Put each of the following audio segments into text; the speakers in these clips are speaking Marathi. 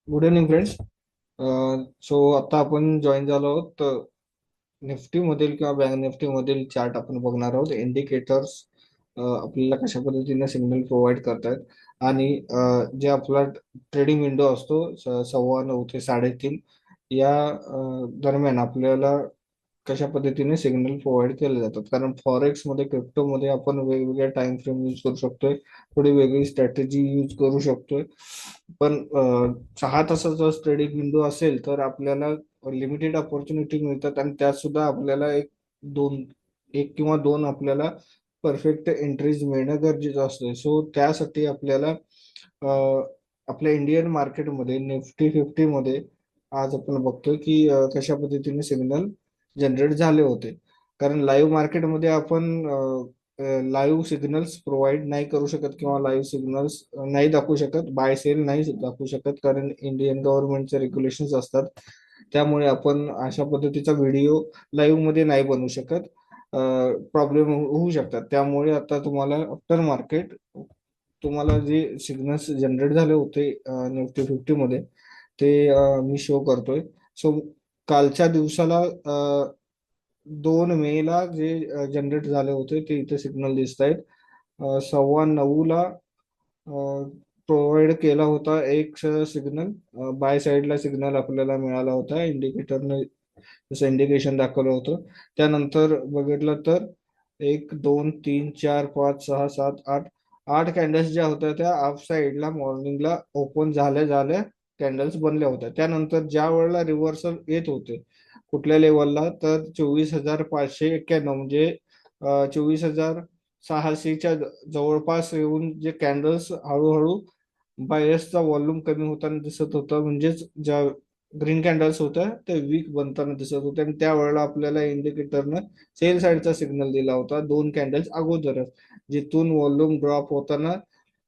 Good evening friends. सो आता आपण जॉईन झालो आहोत निफ्टी मधील किंवा बँक निफ्टी मधील चार्ट आपण बघणार आहोत. इंडिकेटर्स आपल्याला कशा पद्धतीने सिग्नल प्रोव्हाइड करतायत आणि जे आपला ट्रेडिंग विंडो असतो 9:15 ते 3:30 या दरम्यान आपल्याला कशा पद्धतीने सिग्नल प्रोव्हाइड केले जातात. कारण फॉरेक्स मध्ये क्रिप्टो मध्ये आपण वेगवेगळ्या टाइम फ्रेम यूज करू शकतोय, थोडी वेगळी स्ट्रॅटेजी यूज करू शकतोय. पण 6 तासाचा ट्रेडिंग विंडो असेल तर आपल्याला लिमिटेड अपॉर्च्युनिटी मिळतात आणि त्यात सुद्धा आपल्याला दोन एक किंवा दोन आपल्याला परफेक्ट एंट्रीज मिळणं गरजेचं असतं. सो त्यासाठी आपल्याला आपल्या इंडियन मार्केटमध्ये निफ्टी 50 मध्ये आज आपण बघतोय की कशा पद्धतीने सिग्नल जनरेट झाले होते. कारण लाईव्ह मार्केटमध्ये आपण लाईव्ह सिग्नल्स प्रोव्हाइड नाही करू शकत किंवा लाईव्ह सिग्नल्स नाही दाखवू शकत, बाय सेल नाही दाखवू शकत, कारण इंडियन गव्हर्नमेंटचे रेग्युलेशन्स असतात. त्यामुळे आपण अशा पद्धतीचा व्हिडिओ लाईव्ह मध्ये नाही बनवू शकत. प्रॉब्लेम होऊ शकतात. त्यामुळे आता तुम्हाला आफ्टर मार्केट तुम्हाला जे सिग्नल्स जनरेट झाले होते निफ्टी 50 मध्ये ते मी शो करतोय. सो कालच्या दिवसाला 2 मे ला जे जनरेट झाले होते ते इथे सिग्नल दिसत आहेत. 9:15 प्रोव्हाइड केला होता एक सिग्नल, बाय साईडला सिग्नल आपल्याला मिळाला होता. इंडिकेटरने जसं इंडिकेशन दाखवलं होतं त्यानंतर बघितलं तर 1 2 3 4 5 6 7 8 8 कॅन्डल्स ज्या होत्या त्या अप साईडला मॉर्निंगला ओपन झाल्या झाल्या कॅन्डल्स बनल्या होत्या. त्यानंतर ज्या वेळेला रिव्हर्सल येत होते कुठल्या लेवलला तर 24,591 म्हणजे 24,600च्या जवळपास येऊन जे कॅन्डल्स हळूहळू बायसचा वॉल्यूम कमी होताना दिसत होता. म्हणजेच ज्या ग्रीन कॅन्डल्स होत्या ते वीक बनताना दिसत होत्या आणि त्यावेळेला आपल्याला इंडिकेटरनं सेल साईडचा सिग्नल दिला होता 2 कॅन्डल्स अगोदरच, जिथून वॉल्यूम ड्रॉप होताना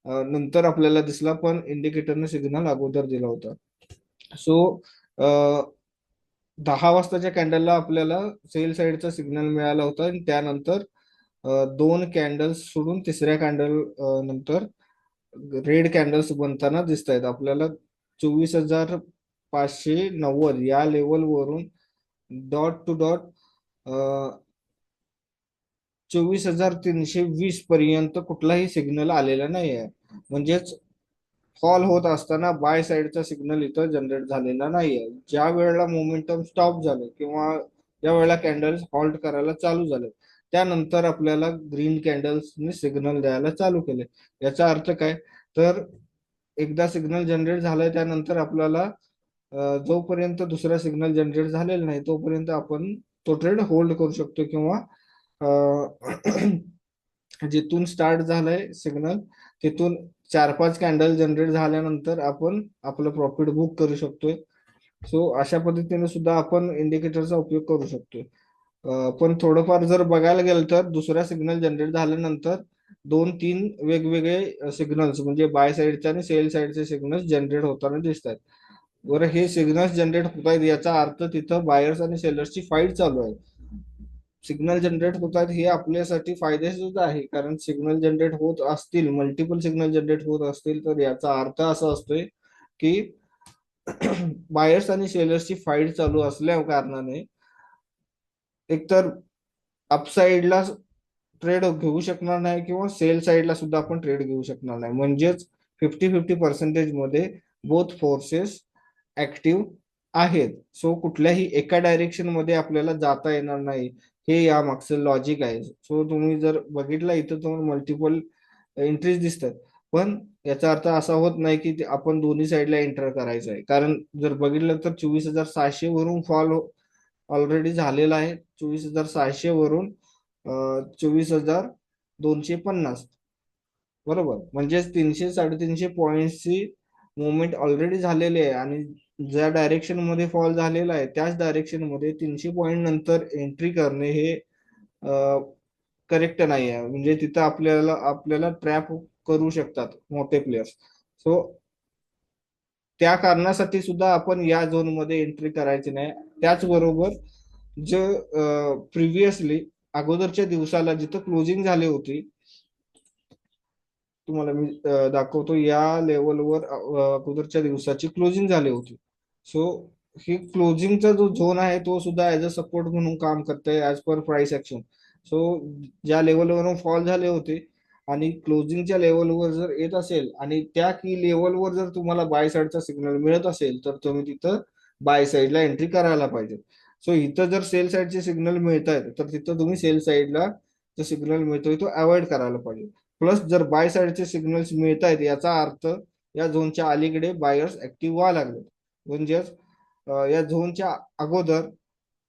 नंतर आपल्याला दिसला, पण इंडिकेटरने सिग्नल अगोदर दिला होता. सो 10 वाजताच्या कॅन्डलला आपल्याला सेल साईडचा सिग्नल मिळाला होता आणि त्यानंतर 2 कॅन्डल्स सोडून तिसऱ्या कॅन्डल नंतर रेड कॅन्डल्स बनताना दिसत आहेत आपल्याला. 24,590 या लेवल वरून डॉट टू डॉट 24,320 पर्यंत कुठलाही सिग्नल आलेला नाही आहे. म्हणजेच फॉल होत असताना बाय साईडचा सिग्नल इथं जनरेट झालेला नाहीये. ज्या वेळेला मोमेंटम स्टॉप झालं किंवा ज्या वेळेला कॅन्डल्स हॉल्ट करायला चालू झाले त्यानंतर आपल्याला ग्रीन कॅन्डल्सने सिग्नल द्यायला चालू केले. याचा अर्थ काय तर एकदा सिग्नल जनरेट झालाय त्यानंतर आपल्याला जोपर्यंत दुसरा सिग्नल जनरेट झालेला नाही तोपर्यंत आपण तो ट्रेड होल्ड करू शकतो किंवा जिथून स्टार्ट झालंय सिग्नल तिथून 4-5 कॅन्डल जनरेट झाल्यानंतर आपण आपलं प्रॉफिट बुक करू शकतोय. सो अशा पद्धतीने सुद्धा आपण इंडिकेटरचा उपयोग करू शकतोय. पण थोडंफार जर बघायला गेलं तर दुसरा सिग्नल जनरेट झाल्यानंतर 2-3 वेगवेगळे सिग्नल्स म्हणजे बाय साईडचे आणि सेल साईडचे सिग्नल्स जनरेट होताना दिसत आहेत. बरं, हे सिग्नल्स जनरेट होत आहेत याचा अर्थ तिथं बायर्स आणि सेलर्सची फाईट चालू आहे. सिग्नल जनरेट होत आहेत हे आपल्यासाठी फायदेशीर आहे, कारण सिग्नल जनरेट होत असतील, मल्टिपल सिग्नल जनरेट होत असतील तर याचा अर्थ असा असतोय की बायर्स आणि सेलर्सची फाईट चालू असल्या कारणाने एकतर अपसाईडला ट्रेड घेऊ शकणार नाही किंवा सेल साईडला सुद्धा आपण ट्रेड घेऊ शकणार नाही. म्हणजेच 50-50% मध्ये बोथ फोर्सेस ऍक्टिव्ह आहेत. सो कुठल्याही एका डायरेक्शन मध्ये आपल्याला जाता येणार नाही, हे या मागचं लॉजिक आहे. सो तुम्ही जर बघितलं इथं तुम्हाला मल्टिपल एंट्रीज दिसतात, पण याचा अर्थ असा होत नाही की आपण दोन्ही साईडला एंटर करायचं आहे. कारण जर बघितलं तर 24,600 वरून फॉल ऑलरेडी झालेला आहे. 24,600 वरून 24,250 बरोबर, म्हणजेच 300-350 पॉईंटची मुवमेंट ऑलरेडी झालेली आहे आणि ज्या डायरेक्शन मध्ये फॉल झालेला आहे त्याच डायरेक्शन मध्ये 300 पॉईंट नंतर एंट्री करणे हे करेक्ट नाही आहे. म्हणजे तिथं आपल्याला आपल्याला ट्रॅप करू शकतात मोठे प्लेयर्स. सो त्या कारणासाठी सुद्धा आपण या झोन मध्ये एंट्री करायची नाही. त्याचबरोबर जे प्रिव्हियसली अगोदरच्या दिवसाला जिथं क्लोजिंग झाली होती तुम्हाला मी दाखवतो. या लेवलवर अगोदरच्या दिवसाची क्लोजिंग झाली होती. सो ही क्लोजिंगचा जो झोन आहे तो सुद्धा ऍज अ सपोर्ट म्हणून काम करतंय as per price action. So ज्या लेवलवरून फॉल झाले होते आणि क्लोजिंगच्या लेवलवर जर येत असेल आणि त्या की लेवलवर जर तुम्हाला बाय साईडचा सिग्नल मिळत असेल तर तुम्ही तिथं बाय साईडला एंट्री करायला पाहिजे. सो इथं जर सेल साईडचे सिग्नल मिळत आहेत तर तिथं तुम्ही सेल साईडला जो सिग्नल मिळतोय तो अवॉइड करायला पाहिजे. प्लस जर बाय साईडचे सिग्नल्स मिळत आहेत याचा अर्थ या झोनच्या अलीकडे बायर्स ऍक्टिव्ह व्हायला लागले. म्हणजेच या झोनच्या अगोदर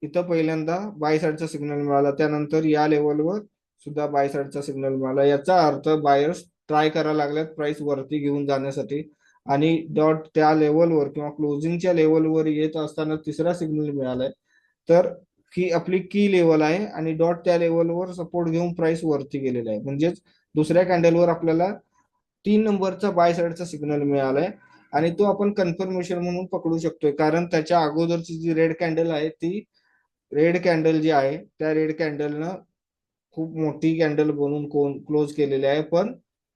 इथं पहिल्यांदा बाय साईडचा सिग्नल मिळाला, त्यानंतर या लेवलवर सुद्धा बाय साईडचा सिग्नल मिळाला. याचा अर्थ बायर्स ट्राय करायला लागल्यात प्राइस वरती घेऊन जाण्यासाठी. आणि डॉट त्या लेवलवर किंवा क्लोजिंगच्या लेवलवर येत असताना तिसरा सिग्नल मिळालाय. तर ही आपली की लेवल आहे आणि डॉट त्या लेवलवर सपोर्ट घेऊन प्राइस वरती गेलेला आहे. म्हणजेच दुसऱ्या कॅन्डलवर आपल्याला 3 नंबरचा बाय साईडचा सिग्नल मिळालाय आणि तो आपण कन्फर्मेशन म्हणून पकडू शकतोय. कारण त्याच्या अगोदरची जी रेड कॅन्डल आहे ती रेड कॅन्डल जी आहे त्या रेड कॅन्डलनं खूप मोठी कॅन्डल बनवून क्लोज केलेली आहे, पण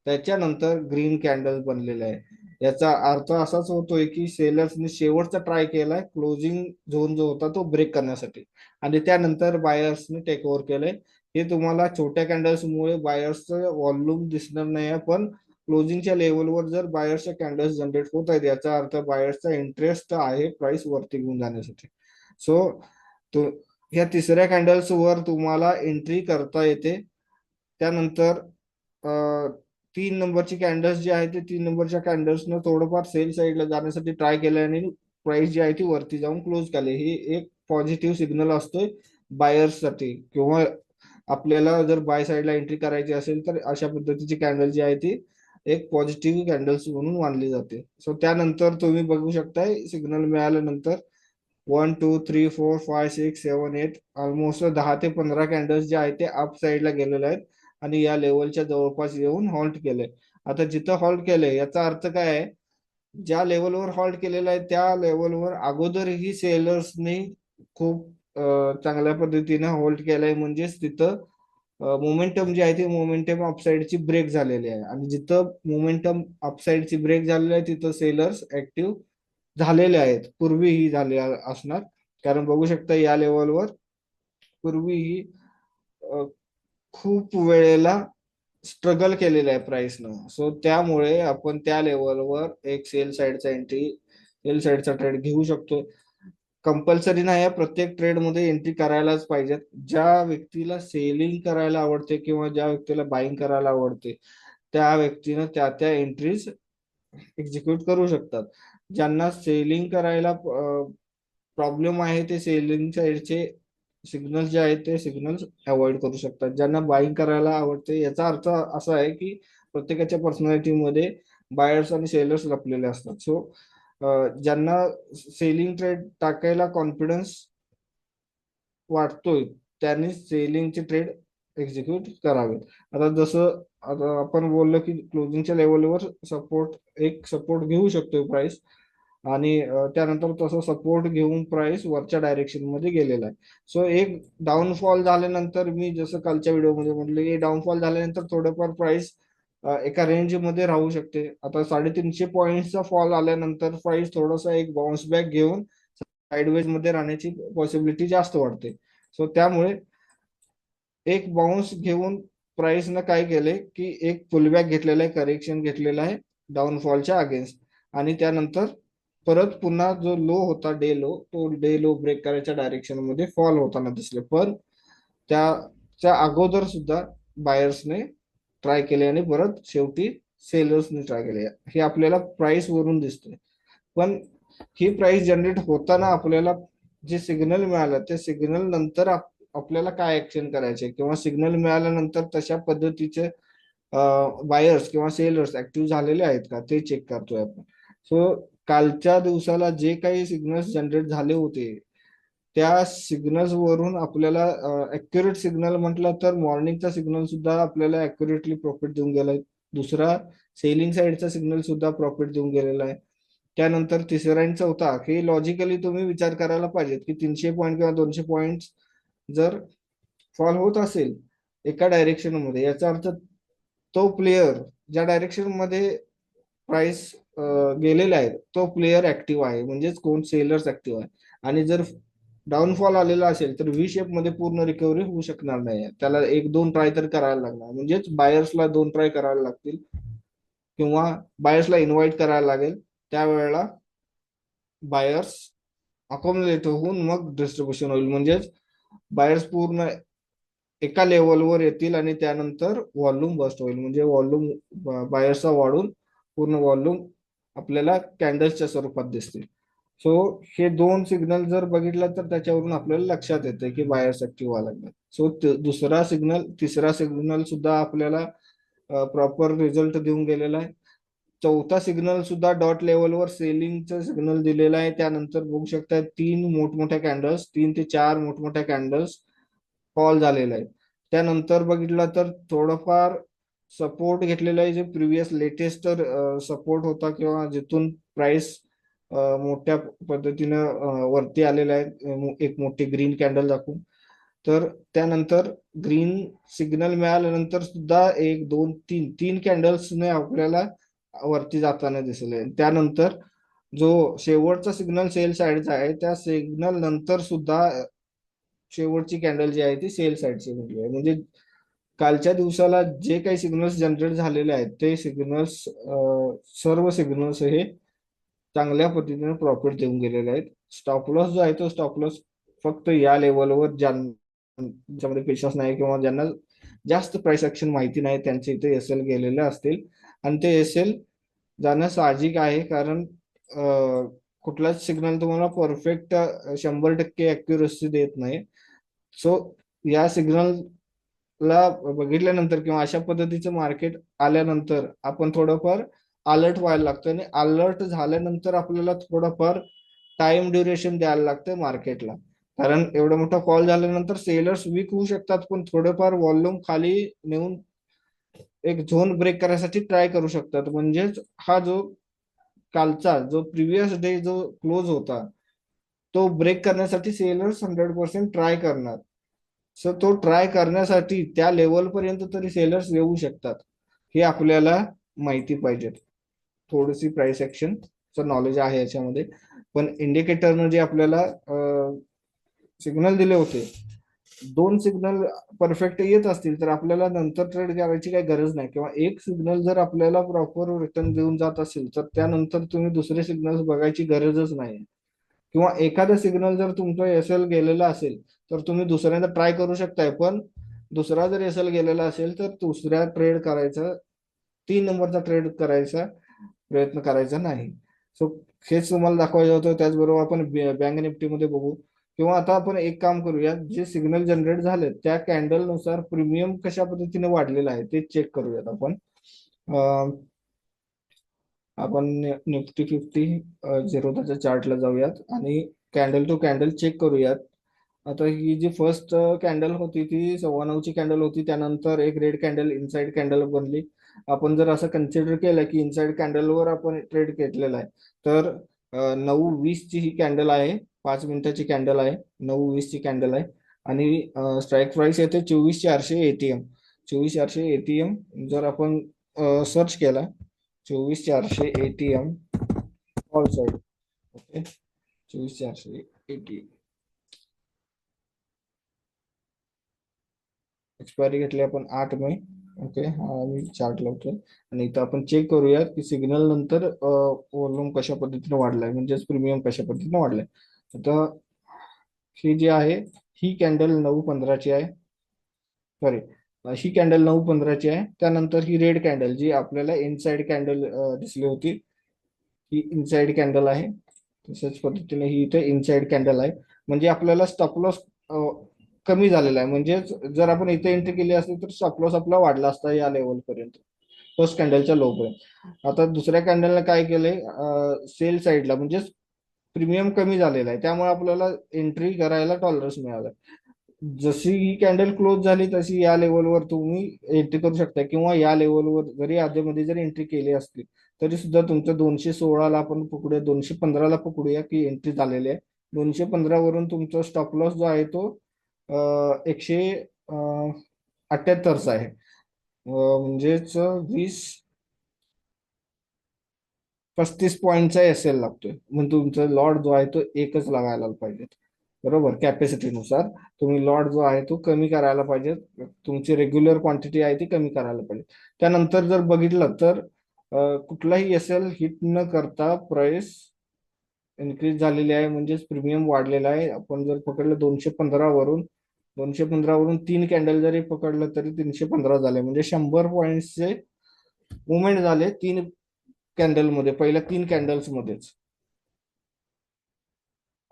त्याच्यानंतर ग्रीन कॅन्डल बनलेला आहे. याचा अर्थ असाच होतोय की सेलर्सने शेवटचा ट्राय केलाय क्लोजिंग झोन जो होता तो ब्रेक करण्यासाठी आणि त्यानंतर बायर्सने टेक ओव्हर केलंय. हे तुम्हाला छोट्या कॅन्डल्समुळे बायर्सचं वॉल्यूम दिसणार नाही, पण क्लोजिंगच्या लेवलवर जर बायर्सच्या कॅन्डल्स जनरेट होत आहेत याचा अर्थ बायर्सचा इंटरेस्ट आहे प्राइस वरती घेऊन जाण्यासाठी. सो तो ह्या तिसऱ्या कॅन्डल्स वर तुम्हाला एंट्री करता येते. त्यानंतर 3 नंबरची कॅन्डल्स जी आहे ते 3 नंबरच्या कॅन्डल्सनं थोडंफार सेल साईडला जाण्यासाठी ट्राय केलं आणि प्राइस जी आहे ती वरती जाऊन क्लोज केली. ही एक पॉझिटिव्ह सिग्नल असतोय बायर्ससाठी. किंवा आपल्याला जर बाय साईडला एंट्री करायची असेल तर अशा पद्धतीची कॅन्डल जी आहे ती एक पॉझिटिव्ह कॅन्डल्स म्हणून मानली जाते. सो त्यानंतर तुम्ही बघू शकताय सिग्नल मिळाल्यानंतर 1 2 3 4 5 6 7 8 ऑलमोस्ट 10 ते 15 कॅन्डल्स जे आहेत ते अप साईडला गेलेले आहेत आणि या लेवलच्या जवळपास येऊन हॉल्ट केलंय. आता जिथं हॉल्ट केलंय याचा अर्थ काय आहे, ज्या लेवलवर हॉल्ट केलेला आहे त्या लेवलवर अगोदरही सेलर्सनी खूप चांगल्या पद्धतीने होल्ड केलाय. म्हणजेच तिथं मोमेंटम जी आहे ती मोमेंटम अपसाईडची ब्रेक झालेली आहे आणि जिथं मोमेंटम अपसाईडची ब्रेक झालेली आहे तिथं सेलर्स ऍक्टिव्ह झालेले आहेत. पूर्वीही झाले असणार, कारण बघू शकता या लेवलवर पूर्वीही अ, खूप वेळेला स्ट्रगल केलेलं आहे प्राइसनं. सो त्यामुळे आपण त्या लेवलवर एक सेल साईडचा ट्रेड घेऊ शकतो. कंपल्सरी नाही आहे प्रत्येक ट्रेड मध्ये एंट्री करायलाच पाहिजेत. ज्या व्यक्तीला सेलिंग करायला आवडते किंवा ज्या व्यक्तीला बाईंग करायला आवडते त्या व्यक्तीनं त्या त्या एंट्रीज एक्झिक्यूट करू शकतात. ज्यांना सेलिंग करायला प्रॉब्लेम आहे ते सेलिंग साईडचे सिग्नल जे आहेत ते सिग्नल अवॉइड करू शकतात. ज्यांना बाईंग करायला आवडते याचा अर्थ असा आहे की प्रत्येकाच्या पर्सनॅलिटीमध्ये बायर्स आणि सेलर्स लपलेले असतात. सो ज्यांना सेलिंग ट्रेड टाकायला कॉन्फिडन्स वाटतोय त्यांनी सेलिंगचे ट्रेड एक्झिक्यूट करावे. आता जसं आता आपण बोललो की क्लोजिंगच्या लेवलवर सपोर्ट घेऊ शकतोय प्राइस आणि त्यानंतर तसं सपोर्ट घेऊन प्राइस वरच्या डायरेक्शन मध्ये गेलेला आहे. सो एक डाऊनफॉल झाल्यानंतर मी जसं कालच्या व्हिडिओमध्ये म्हटलं की डाऊनफॉल झाल्यानंतर थोडंफार प्राइस एका रेंज मध्ये राहू शकते. आता 350 पॉईंटचा फॉल आल्यानंतर प्राइस थोडासा एक बाउन्स बॅक घेऊन साइडवेज मध्ये राहण्याची पॉसिबिलिटी जास्त वाढते. सो त्यामुळे एक बाउन्स घेऊन प्राइसनं काय केलंय की एक पुलबॅक घेतलेला आहे, करेक्शन घेतलेला आहे डाऊनफॉलच्या अगेन्स्ट आणि त्यानंतर परत पुन्हा जो लो होता डे लो ब्रेक करायच्या डायरेक्शन मध्ये फॉल होताना दिसले. पण त्याच्या अगोदर सुद्धा बायर्सने ट्राय केले आणि परत शेवटी सेलर्सने ट्राय केले. हे आपल्याला प्राइस वरून दिसतंय. पण ही प्राइस जनरेट होताना आपल्याला जे सिग्नल मिळालं त्या सिग्नल नंतर आपल्याला काय ऍक्शन करायचे किंवा सिग्नल मिळाल्यानंतर तशा पद्धतीचे बायर्स किंवा सेलर्स ऍक्टिव्ह झालेले आहेत का ते चेक करतोय आपण. सो कालच्या दिवसाला जे काही सिग्नल्स जनरेट झाले होते त्या सिग्नल्स वरून आपल्याला ऍक्युरेट सिग्नल म्हटलं तर मॉर्निंगचा सिग्नल सुद्धा आपल्याला ऍक्युरेटली प्रॉफिट देऊन गेलाय. दुसरा सेलिंग साईडचा सिग्नल सुद्धा प्रॉफिट देऊन गेलेला आहे. त्यानंतर तिसरा आणि चौथा हे लॉजिकली तुम्ही विचार करायला पाहिजेत की 300 पॉईंट किंवा 200 पॉईंट जर फॉल होत असेल एका डायरेक्शन मध्ये याचा अर्थ तो प्लेयर ज्या डायरेक्शन मध्ये प्राइस गेलेला आहे तो प्लेयर ऍक्टिव्ह आहे, म्हणजेच कोण सेलर्स ऍक्टिव्ह आहे. आणि जर डाऊनफॉल आलेला असेल तर व्ही शेप मध्ये पूर्ण रिकव्हरी होऊ शकणार नाही, त्याला एक दोन ट्राय तर करायला लागणार, म्हणजेच बायर्सला दोन ट्राय करायला लागतील किंवा बायर्सला इन्व्हाइट करायला लागेल. त्यावेळेला बायर्स अकोमोडेट होऊन मग डिस्ट्रीब्युशन होईल, म्हणजेच बायर्स पूर्ण एका लेवलवर येतील आणि त्यानंतर वॉल्यूम बस्ट होईल, म्हणजे वॉल्यूम बायर्सचा वाढून पूर्ण वॉल्यूम आपल्याला कॅन्डल्सच्या स्वरूपात दिसतील. सो हे दोन सिग्नल जर बघितलं तर त्याच्यावरून आपल्याला लक्षात येतं की बायर्स ऍक्टिव्ह व्हायला लागतात. सो दुसरा सिग्नल तिसरा सिग्नल सुद्धा आपल्याला प्रॉपर रिझल्ट देऊन गेलेला आहे. चौथा सिग्नल सुद्धा डॉट लेवलवर सेलिंगचा सिग्नल दिलेला आहे. त्यानंतर बघू शकता तीन मोठमोठ्या कॅन्डल्स, 3 ते 4 मोठमोठ्या कॅन्डल्स फॉल झालेला आहे. त्यानंतर बघितलं तर थोडंफार सपोर्ट घेतलेला आहे, जे प्रिव्हियस लेटेस्ट सपोर्ट होता किंवा जिथून प्राइस मोठ्या पद्धतीनं वरती आलेला आहे, एक मोठी ग्रीन कॅन्डल दाखवून. तर त्यानंतर ग्रीन सिग्नल मिळाल्यानंतर सुद्धा एक दोन तीन तीन कॅन्डल्सने आपल्याला वरती जाताना दिसले. त्यानंतर जो शेवटचा सिग्नल सेल साईडचा आहे त्या सिग्नल नंतर सुद्धा शेवटची कॅन्डल जी आहे ती सेल साईडची म्हटली आहे, म्हणजे कालच्या दिवसाला जे काही सिग्नल्स जनरेट झालेले आहेत ते सिग्नल्स, सर्व सिग्नल्स हे चांगल्या पद्धतीने प्रॉफिट देऊन गेलेले आहेत. स्टॉप लॉस जो आहे तो स्टॉप लॉस फक्त या लेवलवर ज्यांच्यामध्ये पेशन्स नाही किंवा ज्यांना जास्त प्राइस ऍक्शन माहिती नाही त्यांचे इथे एस एल गेलेले असतील, आणि ते एस एल जाणं साहजिक आहे, कारण कुठलाच सिग्नल तुम्हाला परफेक्ट 100% अॅक्युरसी देत नाही. सो या सिग्नलला बघितल्यानंतर किंवा अशा पद्धतीचं मार्केट आल्यानंतर आपण थोडंफार अलर्ट व्हायला लागतं, आणि अलर्ट झाल्यानंतर आपल्याला थोडंफार टाइम ड्युरेशन द्यायला लागतं मार्केटला, कारण एवढा मोठा फॉल झाल्यानंतर सेलर्स वीक होऊ शकतात, पण थोडेफार वॉल्यूम खाली नेऊन एक झोन ब्रेक करायसाठी ट्राय करू शकतात. म्हणजेच हा जो कालचा जो प्रिव्हियस डे जो क्लोज होता तो ब्रेक करण्यासाठी सेलर्स 100% ट्राय करणार. सो तो ट्राय करण्यासाठी त्या लेवल पर्यंत तरी सेलर्स येऊ शकतात, हे आपल्याला माहिती पाहिजे. थोडीशी प्राइस ऍक्शनचं नॉलेज आहे याच्यामध्ये. पण इंडिकेटरनं जे आपल्याला सिग्नल दिले होते, दोन सिग्नल परफेक्ट येत असतील तर आपल्याला नंतर ट्रेड करायची काही गरज नाही, किंवा एक सिग्नल जर आपल्याला प्रॉपर रिटर्न देऊन जात असेल तर त्यानंतर तुम्ही दुसरे सिग्नल बघायची गरजच नाही. किंवा एखादा सिग्नल जर तुमचा एस एल गेलेला असेल तर तुम्ही दुसऱ्यांदा ट्राय करू शकताय, पण दुसरा जर एस एल गेलेला असेल तर दुसऱ्या ट्रेड करायचा, 3 नंबरचा ट्रेड करायचा प्रयत्न करायचा नाही. सो हेच तुम्हाला दाखवायचं होतं. त्याचबरोबर आपण बँक निफ्टी मध्ये बघू, किंवा आता आपण एक काम करूया, जे सिग्नल जनरेट झाले त्या कॅन्डल नुसार प्रीमियम कशा पद्धतीने वाढलेला आहे ते चेक करूयात आपण. आपण निफ्टी 50 झिरोधाच्या चार्टला जाऊयात आणि कॅन्डल टू कॅन्डल चेक करूयात. आता ही जी फर्स्ट कॅन्डल होती ती 9:15ची कॅन्डल होती, त्यानंतर एक रेड कॅन्डल इनसाइड कॅन्डल बनली. आपण जर असं कन्सिडर केलं की इनसाइड कॅन्डलवर आपण ट्रेड घेतलेला आहे, तर 9:20ची ही कॅन्डल आहे, 5 मिनिटाची कॅन्डल आहे, 9:20ची कॅन्डल आहे, आणि स्ट्राईक प्राइस येते 24,400 एटीएम. 24,400 एटीएम जर आपण सर्च केला, 24,400 ATM all side, okay, 24,400 ATM expiry घेतली आपण 8 मे. ओके, हा मी चार्ट लावतोय आणि इथं आपण चेक करूयात की सिग्नल नंतर वॉल्यूम कशा पद्धतीने वाढलाय, म्हणजेच प्रीमियम कशा पद्धतीने वाढलाय. आता ही जी आहे ही कॅन्डल 9:15ची आहे, सॉरी, ही कॅन्डल 9:15ची आहे. त्यानंतर ही रेड कॅन्डल जी आपल्याला इनसाइड कॅन्डल दिसली होती, ही इनसाइड कॅन्डल आहे. तशाच पद्धतीने ही इथे इनसाइड कॅन्डल आहे, म्हणजे आपल्याला स्टॉप लॉस कमी झालेला आहे. म्हणजे जर आपण इथे एंट्री केली असती तर स्टॉप लॉस आपला वाढला असता या लेवल पर्यंत, फर्स्ट कॅन्डलच्या लो पर्यंत. आता दुसऱ्या कॅन्डलला काय केलंय, सेल साईडला म्हणजे प्रीमियम कमी झालेला आहे, त्यामुळे आपल्याला एंट्री करायला टॉलरन्स मिळाला. जशी ही कॅन्डल क्लोज झाली तशी या लेवलवर तुम्ही एंट्री करू शकता, किंवा या लेवलवर जरी आधीमध्ये जरी एंट्री केली असली तरी सुद्धा तुमचं 216ला आपण पकडूया, 215ला पकडूया की एंट्री झालेली आहे. 215 वरून तुमचा स्टॉप लॉस जो आहे तो 178चा आहे. म्हणजेच 20-35 पॉईंटचा एस एल लागतोय. म्हणजे तुमचा लॉट जो आहे तो एकच लागायला पाहिजे. बरोबर, कॅपॅसिटीनुसार तुम्ही लॉट जो आहे तो कमी करायला पाहिजे. तुमची रेग्युलर क्वांटिटी आहे ती कमी करायला पाहिजे. त्यानंतर जर बघितलं तर कुठलाही एस एल हिट न करता प्राइस इन्क्रीज झालेली आहे, म्हणजेच प्रीमियम वाढलेला आहे. आपण जर पकडलं 215 वरून 3 कॅन्डल जरी पकडलं तरी 315 झाले, म्हणजे 100 पॉईंटचे मुवमेंट झाले 3 कॅन्डल मध्ये, पहिल्या 3 कॅन्डल्स मध्येच.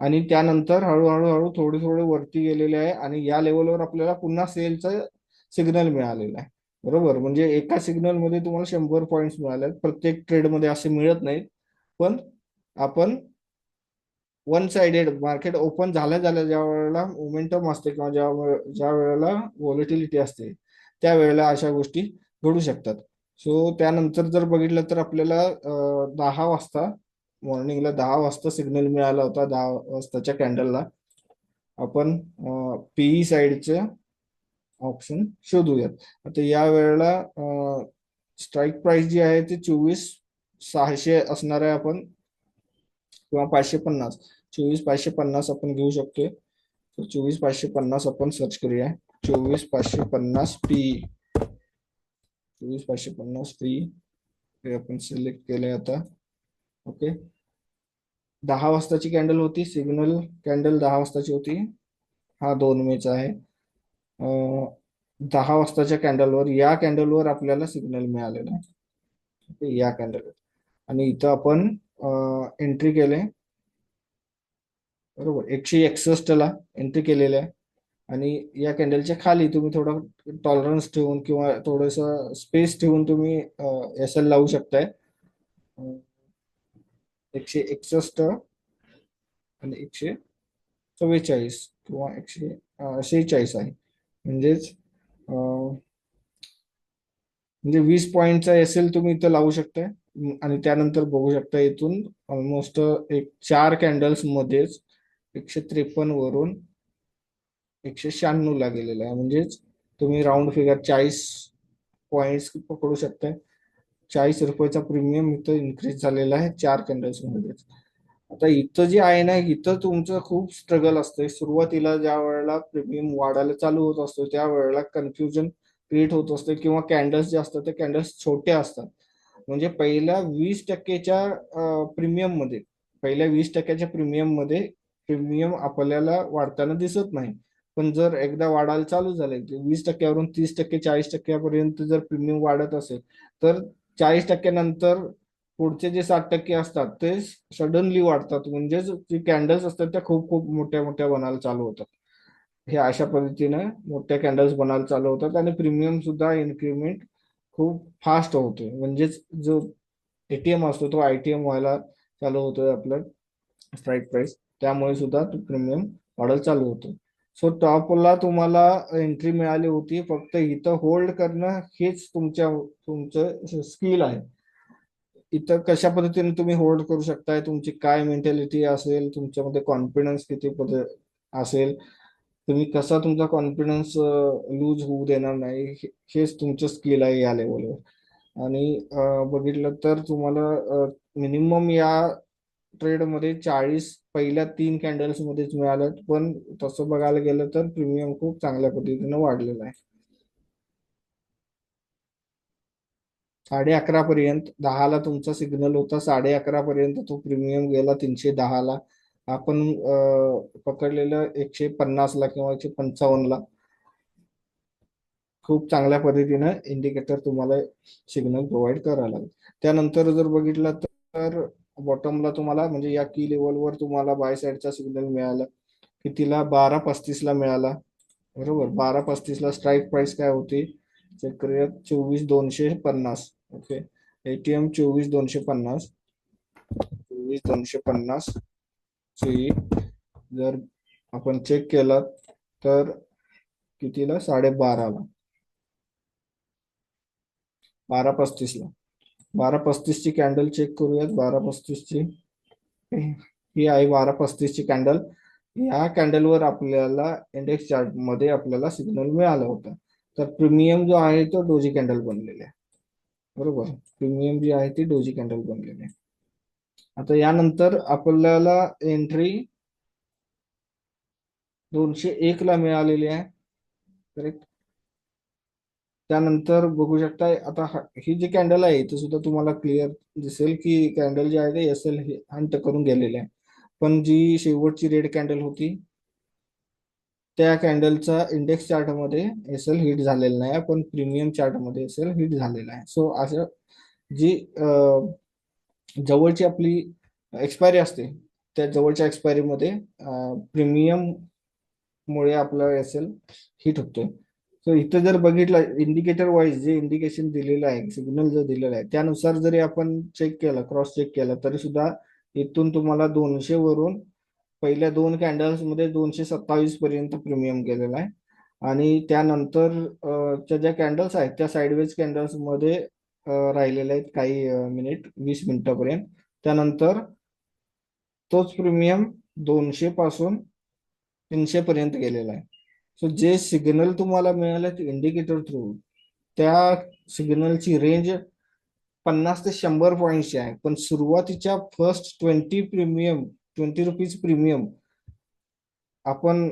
आणि त्यानंतर हळूहळू हळू थोडे थोडे वरती गेलेले आहे आणि या लेवलवर आपल्याला पुन्हा सेलचं सिग्नल मिळालेलं आहे. बरोबर, म्हणजे एका सिग्नल मध्ये तुम्हाला 100 पॉईंट्स मिळाले. प्रत्येक ट्रेड मध्ये असे मिळत नाहीत, पण आपण वन साइडेड मार्केट ओपन झाल्या झाल्या ज्या वेळेला मोमेंटम असते किंवा ज्या वेळेला व्हॉलेटिलिटी असते त्यावेळेला अशा गोष्टी घडू शकतात. सो त्यानंतर जर बघितलं तर आपल्याला 10 वाजता, मॉर्निंगला 10 वाजता सिग्नल मिळाला होता. 10 वाजताच्या कॅन्डलला आपण पीई साईडचे ऑप्शन शोधूयात. आता या वेळेला स्ट्राईक प्राइस जी आहे ती 24,600 असणार आहे. आपण किंवा 550, 24,550 आपण घेऊ शकतोय. तर 24,550 आपण सर्च करूया. 24,550 पी, 24,550 पी हे आपण सिलेक्ट केलंय आता. ओके, 10 वाजताची कॅन्डल होती, सिग्नल कॅन्डल 10 वाजताची होती. हा 2 मेचा आहे. 10 वाजताच्या कॅन्डलवर, या कॅन्डलवर आपल्याला सिग्नल मिळालेला आहे. ओके, या कॅन्डलवर. आणि इथं आपण एंट्री केले. बरोबर, 161 ला एंट्री केलेली आहे. आणि या कॅन्डलच्या खाली तुम्ही थोडं टॉलरन्स ठेवून किंवा थोडस स्पेस ठेवून तुम्ही एस एल लावू शकताय. 161 आणि 144 किंवा 146 आहे. म्हणजेच म्हणजे 20 पॉईंटचा एस एल तुम्ही इथं लावू शकताय. आणि त्यानंतर बघू शकता इथून ऑलमोस्ट एक 4 कॅन्डल्स मध्येच 153 वरून 196 ला गेलेला आहे. म्हणजेच तुम्ही राऊंड फिगर 40 पॉइंट्स पकडू शकताय. 40 रुपयाचा प्रीमियम इथं इन्क्रीज झालेला आहे 4 कॅन्डल्स मध्येच. आता इथं जे आहे ना, इथं तुमचं खूप स्ट्रगल असतंय. सुरुवातीला ज्या वेळेला प्रीमियम वाढायला चालू होत असतो त्या वेळेला कन्फ्युजन क्रिएट होत असते, किंवा कॅन्डल्स जे असतात ते कॅन्डल्स छोट्या असतात. म्हणजे पहिल्या 20%च्या प्रीमियम मध्ये प्रीमियम आपल्याला वाढताना दिसत नाही. पण जर एकदा वाढायला चालू झाले, 20%वरून 30%, 40%पर्यंत जर प्रीमियम वाढत असेल, तर 40% पुढचे जे 60% असतात ते सडनली वाढतात. म्हणजेच जे कॅन्डल्स असतात त्या खूप खूप मोठ्या मोठ्या बनायला चालू होतात. हे अशा पद्धतीने मोठ्या कॅन्डल्स बनायला चालू होतात आणि प्रीमियम सुद्धा इन्क्रीमेंट खूप फास्ट होतो. म्हणजेच जो एटीएम असतो तो आयटीएम व्हायला चालू होतोय आपलं स्ट्राईक प्राइस. त्यामुळे सुद्धा तो प्रीमियम वाढायला चालू होतो. सो टॉपला तुम्हाला एंट्री मिळाली होती, फक्त इथं होल्ड करणं हेच तुमचं स्किल आहे. इथं कशा पद्धतीने तुम्ही होल्ड करू शकताय, तुमची काय मेंटॅलिटी असेल, तुमच्यामध्ये कॉन्फिडन्स किती असेल, तुम्ही कसा तुमचा कॉन्फिडन्स लूज होऊ देणार नाही, हेच तुमचं स्किल आहे या लेवलवर. आणि बघितलं तर तुम्हाला मिनिमम या ट्रेडमध्ये 40 पहिल्या 3 कॅन्डल्स मध्येच मिळालं. पण तसं बघायला गेलं तर प्रीमियम खूप चांगल्या पद्धतीने वाढलेला आहे. 11:30 पर्यंत, 10 ला तुमचा सिग्नल होता, 11:30 पर्यंत तो प्रीमियम गेला 310 ला. आपण पकडलेलं 150 ला किंवा 155 ला. खूप चांगल्या पद्धतीनं इंडिकेटर तुम्हाला सिग्नल प्रोव्हाइड करायला लागेल. त्यानंतर जर बघितलं तर बॉटमला तुम्हाला, म्हणजे या की लेवलवर तुम्हाला बाय साईडचा सिग्नल मिळाला. कितीला? 12:35 ला मिळाला. बरोबर, 12:35 ला स्ट्राईक प्राइस काय होती चेक करूया. 24,250. Okay, ATM 24,250. 24,250 ची जर आपण चेक केला तर कितीला? 12:30ला, 12:35 ला. 12:35 ची कॅन्डल चेक करूयात. 12:35 ची ही आहे 12:35 ची कॅन्डल. ह्या कॅन्डलवर आपल्याला इंडेक्स चार्ट मध्ये आपल्याला सिग्नल मिळाला होता. तर प्रीमियम जो आहे तो डोजी कॅन्डल बनलेला आहे. बरोबर, प्रीमियम जी आहे ती डोजी कॅन्डल बनलेली आहे. आता यानंतर आपल्याला एंट्री 201 ला मिळालेली आहे. करेक्ट. त्यानंतर बघू शकता आता ही जी कॅन्डल आहे इथे सुद्धा तुम्हाला क्लिअर दिसेल की कॅन्डल जे आहे ते एस एल हंट करून गेलेले आहे. पण जी शेवटची रेड कॅन्डल होती त्या कॅन्डलचा इंडेक्स चार्ट मध्ये एस एल हिट झालेला नाही, पण प्रीमियम चार्ट मध्ये एस एल हिट झालेला आहे. सो असं जी जवळची आपली एक्सपायरी असते त्या जवळच्या एक्सपायरी मध्ये प्रीमियम मुळे आपला एस एल हिट होतोय. सो इथं जर बघितलं इंडिकेटर वाईज जे इंडिकेशन दिलेलं आहे, सिग्नल जर दिलेला आहे त्यानुसार जरी आपण चेक केलं, क्रॉस चेक केलं, तरी सुद्धा इथून तुम्हाला 200 वरून पहिल्या दोन कॅन्डल्स मध्ये 227 पर्यंत प्रीमियम गेलेला आहे. आणि त्यानंतर च्या कॅन्डल्स आहेत त्या साइडवेज कॅन्डल्स मध्ये राहिलेल्या आहेत काही मिनिट, 20 मिनिटापर्यंत. त्यानंतर तोच प्रीमियम 200 पासून 300 पर्यंत गेलेला आहे. सो जे सिग्नल तुम्हाला मिळालं ते इंडिकेटर थ्रू, त्या सिग्नलची रेंज 50 ते 100 पॉईंटची आहे. पण सुरुवातीच्या फर्स्ट 20 रुपीज प्रीमियम आपण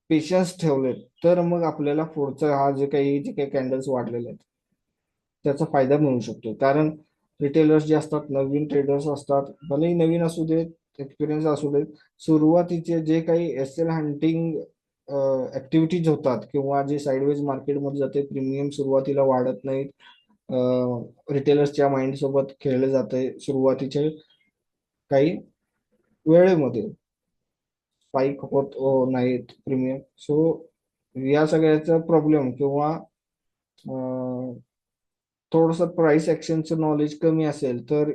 पेशन्स ठेवले तर मग आपल्याला पुढचा हा जे काही कॅन्डल्स वाढलेले आहेत त्याचा फायदा मिळू शकतो. कारण रिटेलर्स जे असतात, नवीन ट्रेडर्स असतात, भलेही नवीन असू देत, एक्सपिरियन्स असू देत, सुरुवातीचे जे काही एस एल हंटिंग ऍक्टिव्हिटीज होतात किंवा जे साईडवेज मार्केटमध्ये जाते, प्रीमियम सुरुवातीला वाढत नाहीत, रिटेलर्सच्या माइंड सोबत खेळले जाते सुरुवातीचे काही वेळेमध्ये, स्पाइक होत नाहीत प्रीमियम. सो या सगळ्याचा प्रॉब्लेम किंवा थोडस प्राइस ऍक्शनचं नॉलेज कमी असेल तर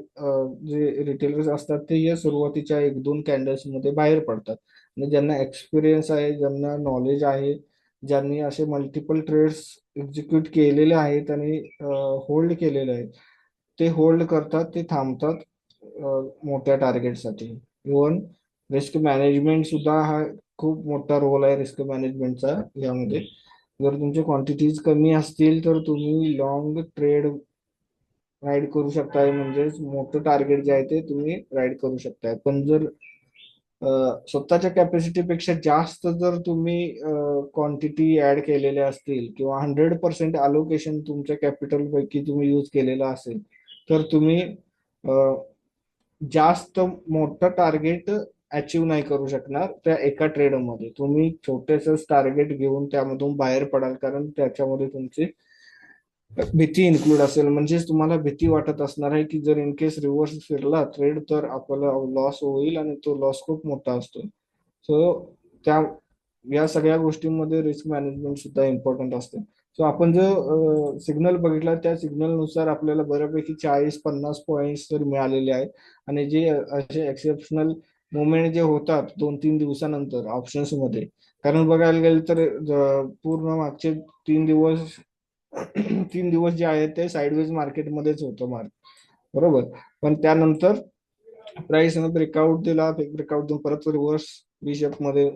जे रिटेलर्स असतात ते या सुरुवातीच्या एक दोन कॅन्डल्स मध्ये बाहेर पडतात. आणि ज्यांना एक्सपिरियन्स आहे, ज्यांना नॉलेज आहे, ज्यांनी असे मल्टिपल ट्रेड्स एक्झिक्यूट केलेले आहेत आणि होल्ड केलेले आहेत, ते होल्ड करतात, ते थांबतात मोठ्या टार्गेटसाठी. इव्हन रिस्क मॅनेजमेंट सुद्धा हा खूप मोठा रोल आहे रिस्क मॅनेजमेंटचा यामध्ये. जर तुमचे क्वांटिटीज कमी असतील तर तुम्ही लॉंग ट्रेड राईड करू शकताय, म्हणजेच मोठं टार्गेट जे आहे ते तुम्ही राईड करू शकताय. पण जर स्वतःच्या कॅपॅसिटीपेक्षा जास्त जर तुम्ही क्वांटिटी ऍड केलेल्या असतील किंवा 100% अलोकेशन तुमच्या कॅपिटल पैकी तुम्ही यूज केलेला असेल तर तुम्ही जास्त मोठं टार्गेट अचीव नाही करू शकणार त्या एका ट्रेडमध्ये. तुम्ही छोटेस टार्गेट घेऊन त्यामधून बाहेर पडाल, कारण त्याच्यामध्ये तुमची भीती इन्क्लूड असेल. म्हणजेच तुम्हाला भीती वाटत असणार आहे की जर इन केस रिव्हर्स फिरला ट्रेड तर आपल्याला लॉस होईल आणि तो लॉस खूप मोठा असतो. सो त्या या सगळ्या गोष्टींमध्ये रिस्क मॅनेजमेंट सुद्धा इम्पॉर्टंट असते. सो आपण जो सिग्नल बघितला त्या सिग्नल नुसार आपल्याला बऱ्यापैकी 40-50 पॉईंट्स तर मिळालेले आहेत. आणि जे असे एक्सेप्शनल मुवमेंट जे होतात 2-3 दिवसानंतर ऑप्शन्स मध्ये, कारण बघायला गेलं तर पूर्ण मागचे 3 दिवस 3 दिवस जे आहेत ते साइडवेज मार्केटमध्येच होतं बरोबर. पण त्यानंतर प्राइस ब्रेकआउट दिला, ब्रेकआउट देऊन परत रिव्हर्स बी शेप मध्ये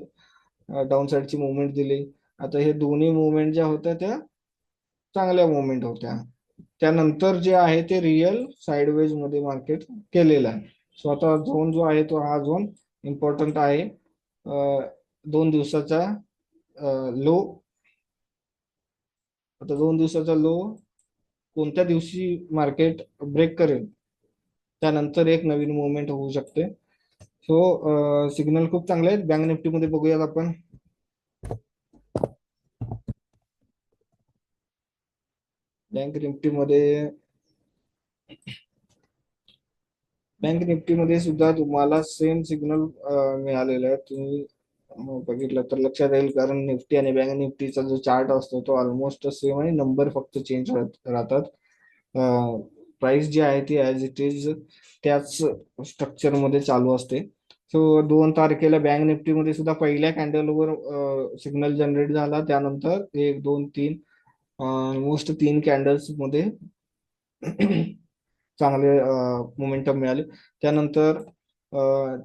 डाऊन साईडची मुवमेंट दिली. आता हे दोन्ही मुवमेंट ज्या होत्या त्या चांगल्या मुवमेंट होत्या. त्यानंतर जे आहे ते रिअल साइडवेज मध्ये मार्केट केलेलं आहे. सो आता झोन जो आहे तो हा झोन इम्पॉर्टंट आहे. 2 दिवसाचा लो, आता 2 दिवसाचा लो कोणत्या दिवशी मार्केट ब्रेक करेल त्यानंतर एक नवीन मुवमेंट होऊ शकते. सो सिग्नल खूप चांगले आहेत. बँक निफ्टी मध्ये बघूयात आपण. बँक निफ्टी मध्ये बँक निफ्टी मध्ये सुद्धा तुम्हाला सेम सिग्नल मिळालेला आहे. तुम्ही बघितलं तर लक्षात येईल, कारण निफ्टी आणि बँक निफ्टीचा जो चार्ट असतो तो ऑलमोस्ट सेम आहे, नंबर फक्त चेंज राहतात. प्राइस जी आहे ती ऍज इट इज त्याच स्ट्रक्चर मध्ये चालू असते. सो 2 तारखेला बँक निफ्टी मध्ये सुद्धा पहिल्या कॅन्डलवर सिग्नल जनरेट झाला. त्यानंतर 1-2-3 ऑलमोस्ट 3 कॅन्डल्स मध्ये चांगले मोमेंटम मिळाले. त्यानंतर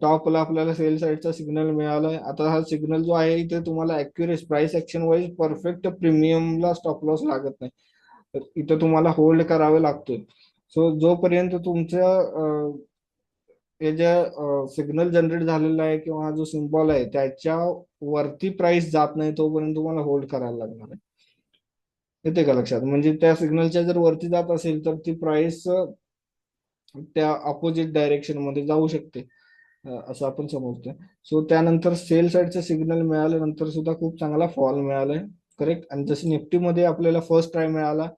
टॉपला आपल्याला सेल साईडचा सिग्नल मिळालाय. आता हा सिग्नल जो आहे इथे तुम्हाला accurate price action wise perfect प्रीमियमला स्टॉप लॉस लागत नाही. तर इथं तुम्हाला होल्ड करावे लागतोय. सो जोपर्यंत तुमच्या हे जे सिग्नल जनरेट झालेला आहे किंवा हा जो सिम्बॉल आहे त्याच्या वरती प्राइस जात नाही तोपर्यंत तुम्हाला होल्ड करायला लागणार आहे. येते का लक्षात? म्हणजे त्या सिग्नलच्या जर वरती जात असेल तर ती प्राइस त्या अपोजिट डायरेक्शन मध्ये जाऊ शकते, असं आपण समजतोय. सो त्यानंतर सेल साईडचा सिग्नल मिळाल्यानंतर सुद्धा खूप चांगला फॉल मिळालाय. करेक्ट. आणि जसं निफ्टीमध्ये आपल्याला फर्स्ट ट्राय मिळाला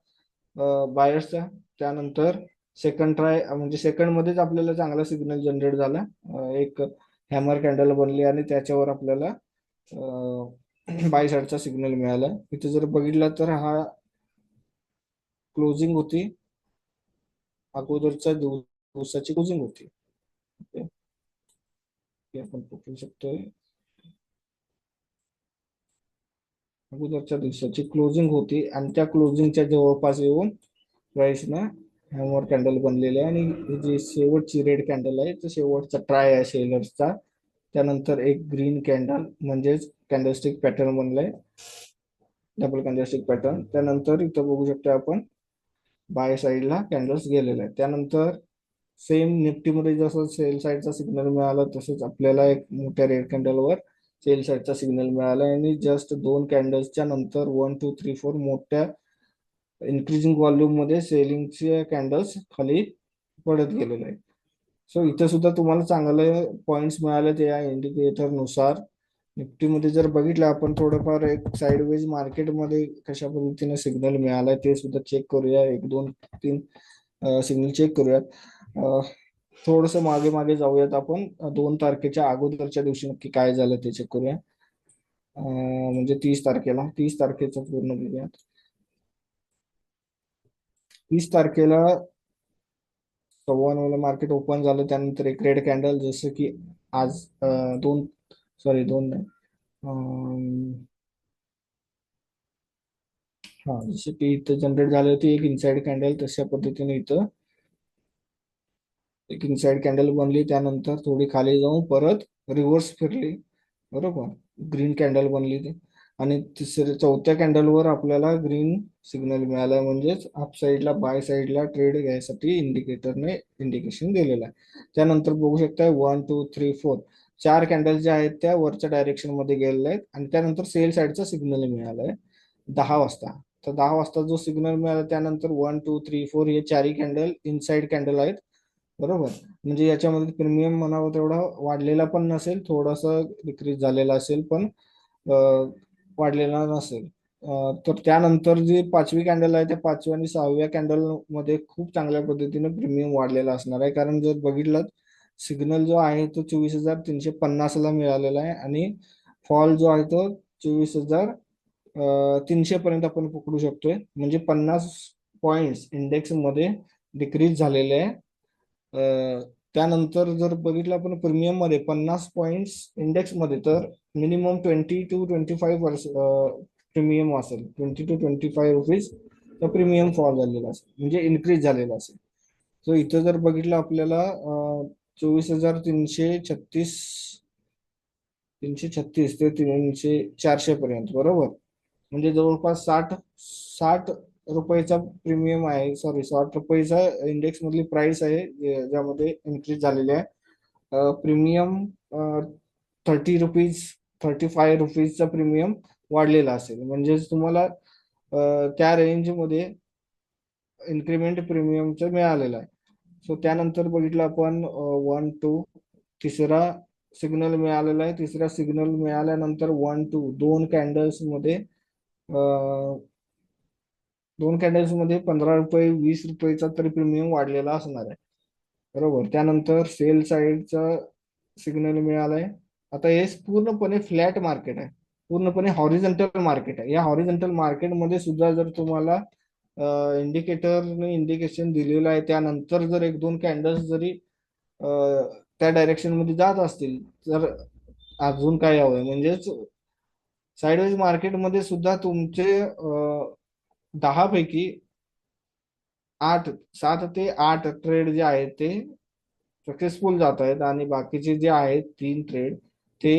बायर्सचा, त्यानंतर सेकंड ट्राय म्हणजे सेकंड मध्येच आपल्याला चांगला सिग्नल जनरेट झाला. एक हॅमर कॅन्डल बनली आणि त्याच्यावर आपल्याला बाय साईडचा सिग्नल मिळाला. इथे जर बघितला तर हा क्लोजिंग होती, अगोदरच्या दिवसाची क्लोजिंग होती. ओके, हे आपण बघू शकतोय. अगोदरच्या दिवसाची क्लोजिंग होती आणि त्या क्लोजिंगच्या जवळपास येऊन प्राइस ना हॅमर कॅन्डल बनलेले आहे. आणि ही जी शेवटची रेड कॅन्डल आहे तर शेवटचा ट्राय आहे सेलर्सचा. त्यानंतर एक ग्रीन कॅन्डल म्हणजेच कॅन्डलस्टिक पॅटर्न बनलाय, डबल कॅन्डलस्टिक पॅटर्न. त्यानंतर इथं बघू शकतो आपण बाय साईडला कॅन्डल्स गेलेले आहेत. त्यानंतर सेम निफ्टीमध्ये जसं सेल साईडचा सिग्नल मिळाला तसंच आपल्याला एक मोठ्या रेड कॅन्डलवर सेल साईडचा सिग्नल मिळाला आणि जस्ट दोन कॅन्डल्सच्या नंतर 1 2 3 4 मोठ्या इन्क्रीजिंग व्हॉल्यूम मध्ये सेलिंगचे कॅन्डल्स खाली पडत गेलेले आहेत. सो इथं सुद्धा तुम्हाला चांगले पॉइंट्स मिळाले या इंडिकेटर नुसार. निफ्टीमध्ये जर बघितलं आपण थोडंफार एक साईडवेज मार्केटमध्ये कशा पद्धतीने सिग्नल मिळालाय ते सुद्धा चेक करूया. एक दोन तीन सिग्नल चेक करूयात. थोडस मागे मागे जाऊयात आपण. 2 तारखेच्या अगोदरच्या दिवशी नक्की काय झालं ते चेक करूया. म्हणजे 30 तारखेचं पूर्ण बघूयात. 30 तारखेला 9:15 मार्केट ओपन झालं. त्यानंतर एक रेड कॅन्डल जसं की आज दोन, सॉरी दोन नाही, हा जसं की इथं जनरेट झाली होती एक इनसाइड कॅन्डल तशा पद्धतीने इथं एक इनसाइड कॅन्डल बनली. त्यानंतर थोडी खाली जाऊन परत रिव्हर्स फिरली, बरोबर, ग्रीन कॅन्डल बनली ती. आणि चौथ्या कॅन्डलवर आपल्याला ग्रीन सिग्नल मिळाला, म्हणजेच अप साईडला बाय साईडला ट्रेड घ्यायसाठी इंडिकेटरने इंडिकेशन दिलेलं आहे. त्यानंतर बघू शकता 1 2 3 4 चार कॅन्डल ज्या आहेत त्या वरच्या डायरेक्शन मध्ये गेलेल्या आहेत. आणि त्यानंतर सेल साईडचा सिग्नल मिळाला आहे 10 वाजता. तर 10 वाजता जो सिग्नल मिळाला त्यानंतर 1 2 3 4 हे चारही कॅन्डल इनसाइड कॅन्डल आहेत, बरोबर. म्हणजे याच्यामध्ये प्रीमियम म्हणावं तेवढा वाढलेला पण नसेल, थोडासा डिक्रीज झालेला असेल, पण वाढलेला नसेल. तर त्यानंतर जी पाचवी कॅन्डल आहे त्या पाचव्या आणि सहाव्या कॅन्डल मध्ये खूप चांगल्या पद्धतीने प्रीमियम वाढलेला असणार आहे. कारण जर बघितलं सिग्नल जो आहे तो 24,350 ला मिळालेला आहे आणि फॉल जो आहे तो 24,300 पर्यंत आपण पकडू शकतोय. म्हणजे 50 पॉइंट्स इंडेक्स मध्ये डिक्रीज झालेले आहे. त्यानंतर जर बघितलं आपण प्रीमियम मध्ये 50 पॉइंट्स इंडेक्स मध्ये, तर मिनिमम 20 to 25 प्रीमियम असेल, 20 to 25 रुपीज तर प्रीमियम फॉल झालेला असेल, म्हणजे इन्क्रीज झालेला असेल. सो इथं जर बघितलं आपल्याला 24,336, 336 ते 400 पर्यंत, बरोबर. म्हणजे जवळपास 60 रुपयाचा प्रीमियम आहे, सॉरी 60 रुपयाचा इंडेक्स मधली प्राइस आहे ज्यामध्ये इन्क्रीज झालेली आहे. प्रीमियम 30 रुपीज, 35 रुपीजचा प्रीमियम वाढलेला असेल. म्हणजेच तुम्हाला त्या रेंजमध्ये इन्क्रीमेंट प्रीमियमचं मिळालेलं आहे. सो त्यानंतर बघितलं आपण 1 2 तिसरा सिग्नल मिळालेला आहे. तिसरा सिग्नल मिळाल्यानंतर 1 2 दोन कॅन्डल्स मध्ये 15 रुपये 20 रुपयेचा तरी प्रीमियम वाढलेला असणार आहे, बरोबर. त्यानंतर सेल साईडचा सिग्नल मिळालाय. आता हे पूर्णपणे फ्लॅट मार्केट आहे, पूर्णपणे हॉरिझॉन्टल मार्केट आहे. या हॉरिझॉन्टल मार्केटमध्ये सुद्धा जर तुम्हाला इंडिकेटरने इंडिकेशन दिलेलं आहे त्यानंतर जर एक दोन कॅन्डल्स जरी त्या डायरेक्शन मध्ये जात असतील तर अजून काय हवंय. म्हणजेच साईडवेज मार्केटमध्ये सुद्धा तुमचे 10 पैकी 8, 7 ते 8 ट्रेड जे आहेत ते सक्सेसफुल जात आहेत आणि बाकीचे जे आहेत 3 ट्रेड ते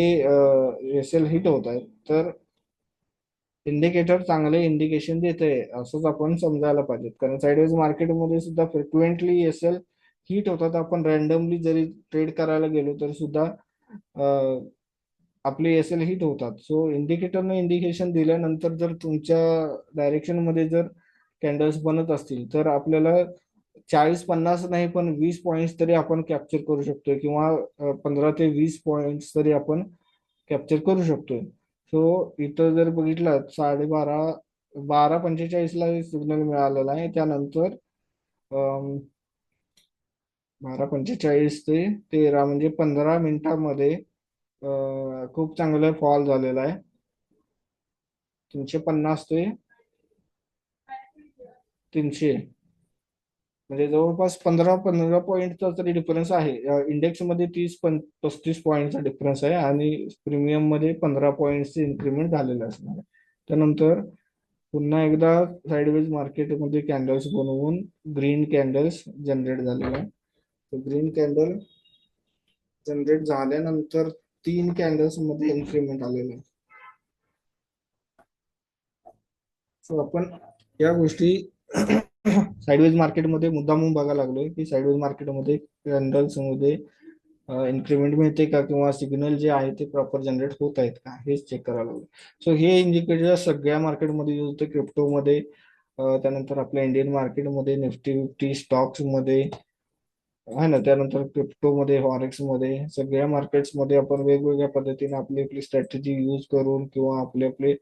एसएल हिट होत आहेत. तर इंडिकेटर चांगले इंडिकेशन देत आहे असंच आपण समजायला पाहिजे, कारण साईडवेज मार्केटमध्ये सुद्धा फ्रिक्वेंटली एसएल हिट होतात. आपण रॅन्डमली जरी ट्रेड करायला गेलो तर सुद्धा आपले एसएल हिट होतात. सो इंडिकेटरने इंडिकेशन दिल्यानंतर जर तुमच्या डायरेक्शन मध्ये जर कॅन्डल्स बनत असतील तर आपल्याला 40-50 नाही पण 20 पॉईंट्स तरी आपण कॅप्चर करू शकतोय, किंवा 15 ते 20 पॉईंट्स तरी आपण कॅप्चर करू शकतोय. सो इथं जर बघितलं 12:30, 12:45 ला सिग्नल मिळालेला आहे. त्यानंतर 12:45 ते 13 म्हणजे 15 मिनिटांमध्ये खूप चांगला फॉल झालेला आहे. 350 ते 300 म्हणजे जवळपास 15 पॉईंटचा तरी डिफरन्स आहे. इंडेक्स मध्ये 35 पॉईंटचा डिफरन्स आहे आणि प्रीमियम मध्ये 15 पॉईंटचे इन्क्रीमेंट झालेले असणार आहे. त्यानंतर पुन्हा एकदा साइडवेज मार्केटमध्ये कॅन्डल्स बनवून ग्रीन कॅन्डल्स जनरेट झालेला आहे. ग्रीन कॅन्डल जनरेट झाल्यानंतर 3 कॅन्डल्स मध्ये इन्क्रीमेंट आलेलं आहे. सो आपण या गोष्टी साइडवेज मार्केटमध्ये मुद्दामून बघायला लागलोय की साइडवेज मार्केटमध्ये कॅन्डल्स मध्ये इन्क्रीमेंट मिळते का, किंवा सिग्नल जे आहे ते प्रॉपर जनरेट होत आहेत का, हेच चेक करायला लागलो. सो हे इंडिकेटर सगळ्या मार्केटमध्ये यूज होते, क्रिप्टोमध्ये, त्यानंतर आपल्या इंडियन मार्केटमध्ये, निफ्टी फिफ्टी स्टॉक्स मध्ये आहे ना, त्यानंतर क्रिप्टोमध्ये, फॉरेक्स मध्ये, सगळ्या मार्केट्समध्ये आपण वेगवेगळ्या पद्धतीने आपली आपली स्ट्रॅटेजी यूज करून किंवा आपले आपले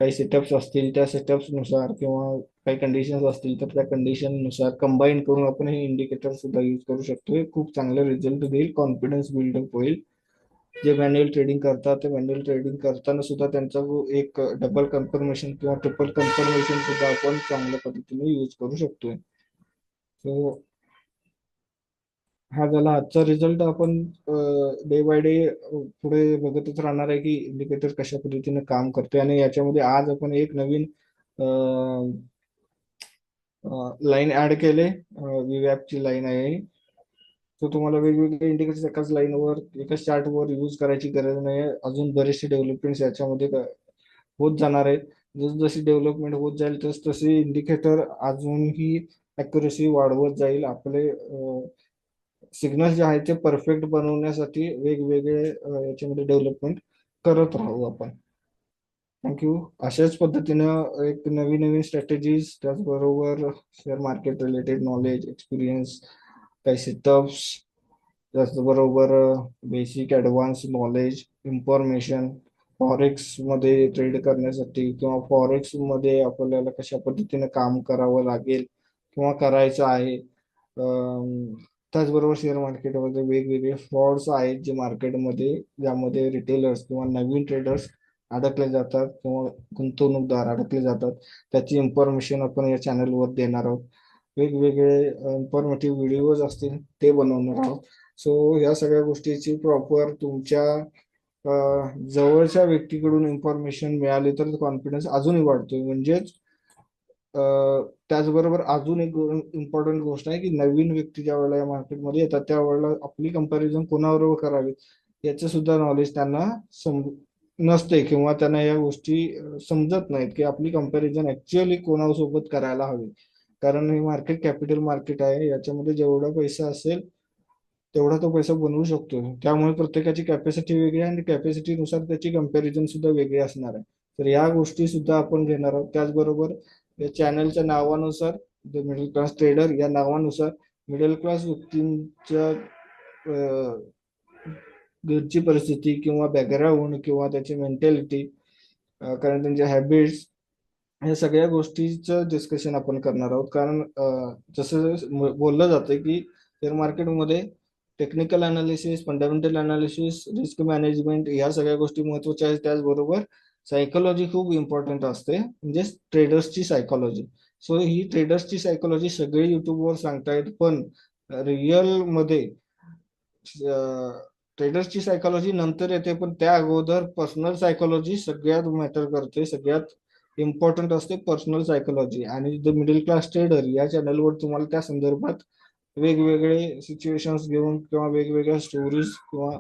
काही सेटअप्स असतील त्या सेटअप्स नुसार किंवा काही कंडिशन्स असतील तर त्या कंडिशन नुसार कंबाईन करून आपण हे इंडिकेटर सुद्धा यूज करू शकतो. हे खूप चांगले रिझल्ट देईल, कॉन्फिडन्स बिल्डअप होईल. जे मॅन्युअल ट्रेडिंग करतात ते मॅन्युअल ट्रेडिंग करताना सुद्धा त्यांचा जो एक डबल कन्फर्मेशन किंवा ट्रिपल कन्फर्मेशन सुद्धा आपण चांगल्या पद्धतीने यूज करू शकतोय. सो हा झाला आजचा रिझल्ट. आपण डे बाय डे पुढे बघतच राहणार आहे की इंडिकेटर कशा पद्धतीने काम करते. आणि याच्यामध्ये आज आपण एक नवीन लाईन ऍड केले, ची लाईन आहे. तो तुम्हाला वेगवेगळे इंडिकेटर्स एकाच लाईनवर एकाच चार्टवर यूज करायची गरज नाही. अजून बरेचसे डेव्हलपमेंट्स याच्यामध्ये होत जाणार आहेत. जसजशी डेव्हलपमेंट होत जाईल तस तसे इंडिकेटर अजूनही अॅक्युरेसी वाढवत जाईल. आपले सिग्नल जे आहे ते परफेक्ट बनवण्यासाठी वेगवेगळे याच्यामध्ये डेव्हलपमेंट करत राहू आपण. थँक्यू. अशाच पद्धतीनं एक नवीन नवीन स्ट्रॅटेजीज, त्याचबरोबर share market related knowledge, experience, काही सेटअप्स, त्याचबरोबर basic advance knowledge, information forex मध्ये ट्रेड करण्यासाठी किंवा फॉरेक्स मध्ये आपल्याला कशा पद्धतीने काम करावं लागेल किंवा करायचं आहे. त्याचबरोबर शेअर मार्केटमध्ये वेगवेगळे फ्रॉड्स आहेत जे मार्केटमध्ये, ज्यामध्ये रिटेलर्स किंवा नवीन ट्रेडर्स अडकले जातात किंवा गुंतवणूकदार अडकले जातात. त्याची इन्फॉर्मेशन आपण या चॅनलवर देणार आहोत. वेगवेगळे इन्फॉर्मेटिव्ह व्हिडिओज असतील ते बनवणार आहोत. सो या सगळ्या गोष्टीची प्रॉपर तुमच्या जवळच्या व्यक्तीकडून इन्फॉर्मेशन मिळाली तर कॉन्फिडन्स अजूनही वाढतोय. म्हणजेच त्याचबरोबर अजून एक इम्पॉर्टंट गोष्ट आहे की नवीन व्यक्ती ज्या वेळेला या मार्केटमध्ये येतात त्यावेळेला आपली कंपॅरिझन कोणाबरोबर करावी याचं सुद्धा नॉलेज त्यांना नसते, किंवा त्यांना या गोष्टी समजत नाहीत की आपली कंपॅरिझन ऍक्च्युअली कोणासोबत करायला हवी. कारण हे मार्केट कॅपिटल मार्केट आहे, याच्यामध्ये जेवढा पैसा असेल तेवढा तो पैसा बनवू शकतो. त्यामुळे प्रत्येकाची कॅपॅसिटी वेगळी आहे आणि कॅपॅसिटीनुसार त्याची कंपॅरिझन सुद्धा वेगळी असणार आहे. तर या गोष्टी सुद्धा आपण घेणार आहोत. त्याचबरोबर या चॅनलच्या नावानुसार द मिडल क्लास ट्रेडर या नावानुसार मिडल क्लास व्यक्तींच्या घरची परिस्थिती किंवा बॅकग्राऊंड किंवा त्याची मेंटॅलिटी, कारण त्यांचे हॅबिट्स, या सगळ्या गोष्टीचं डिस्कशन आपण करणार आहोत. कारण जसं बोललं जातं की शेअर मार्केटमध्ये technical analysis, fundamental analysis, risk management या सगळ्या गोष्टी महत्वाच्या आहेत. त्याचबरोबर सायकोलॉजी खूप इम्पॉर्टंट असते, म्हणजे ट्रेडर्सची सायकोलॉजी. सो ही ट्रेडर्सची सायकोलॉजी सगळे युट्यूबवर सांगतायत, पण रिअल मध्ये ट्रेडर्सची सायकोलॉजी नंतर येते, पण त्या अगोदर पर्सनल सायकोलॉजी सगळ्यात मॅटर करते, सगळ्यात इम्पॉर्टंट असते पर्सनल सायकोलॉजी. आणि द मिडल क्लास ट्रेडर या चॅनलवर तुम्हाला त्या संदर्भात वेगवेगळे सिच्युएशन्स घेऊन किंवा वेगवेगळ्या स्टोरीज किंवा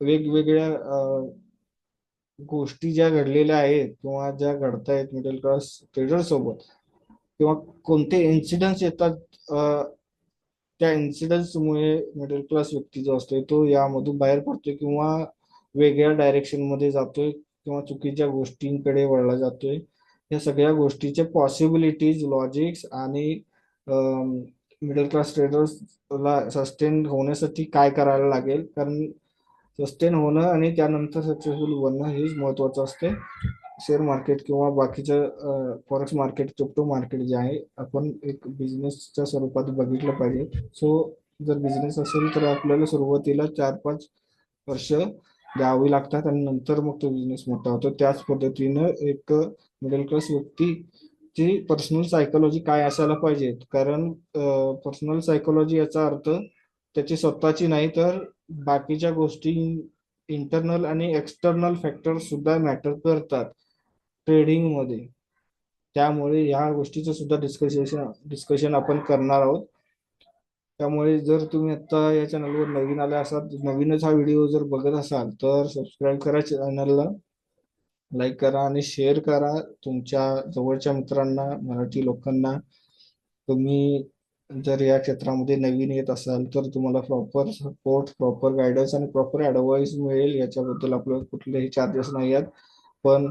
वेगवेगळ्या गोष्टी ज्या घडलेल्या आहेत किंवा ज्या घडतायत मिडल क्लास ट्रेडर सोबत, किंवा कोणते इन्सिडेंट्स येतात, त्या इन्सिडेंट्समुळे मिडल क्लास व्यक्ती जो असतोय तो यामधून बाहेर पडतोय किंवा वेगळ्या डायरेक्शन मध्ये जातोय किंवा चुकीच्या गोष्टींकडे वळला जातोय. या सगळ्या गोष्टीचे पॉसिबिलिटीज, लॉजिक्स आणि मिडल क्लास ट्रेडर्सला सस्टेन होण्यासाठी काय करायला लागेल, कारण सस्टेन होणं आणि त्यानंतर सक्सेसफुल बनणं हेच महत्वाचं असते. शेअर मार्केट किंवा बाकीचं फॉरेक्स मार्केट, क्रिप्टो मार्केट जे आहे, आपण एक बिझनेसच्या स्वरूपात बघितलं पाहिजे. सो जर बिझनेस असेल तर आपल्याला सुरुवातीला 4-5 वर्ष द्यावी लागतात आणि नंतर मग तो बिझनेस मोठा होतो. त्याच पद्धतीनं एक मिडल क्लास व्यक्तीची पर्सनल सायकोलॉजी काय असायला पाहिजे, कारण पर्सनल सायकोलॉजी याचा अर्थ त्याची स्वतःची नाही तर बाकीच्या गोष्टी, इंटरनल आणि एक्सटर्नल फॅक्टर सुद्धा मॅटर करतात ट्रेडिंग मध्ये. त्यामुळे ह्या गोष्टीचं सुद्धा डिस्कशन आपण करणार आहोत. त्यामुळे जर तुम्ही आता या चॅनलवर नवीन आले असाल, नवीनच हा व्हिडिओ जर बघत असाल तर सबस्क्राईब करा चॅनलला, लाईक करा आणि शेअर करा तुमच्या जवळच्या मित्रांना, मराठी लोकांना. तुम्ही जर या क्षेत्रामध्ये नवीन येत असाल तर तुम्हाला प्रॉपर सपोर्ट, प्रॉपर गायडन्स आणि प्रॉपर ऍडवाइस मिळेल. याच्याबद्दल आपल्याला कुठलेही चार्जेस नाही आहेत. पण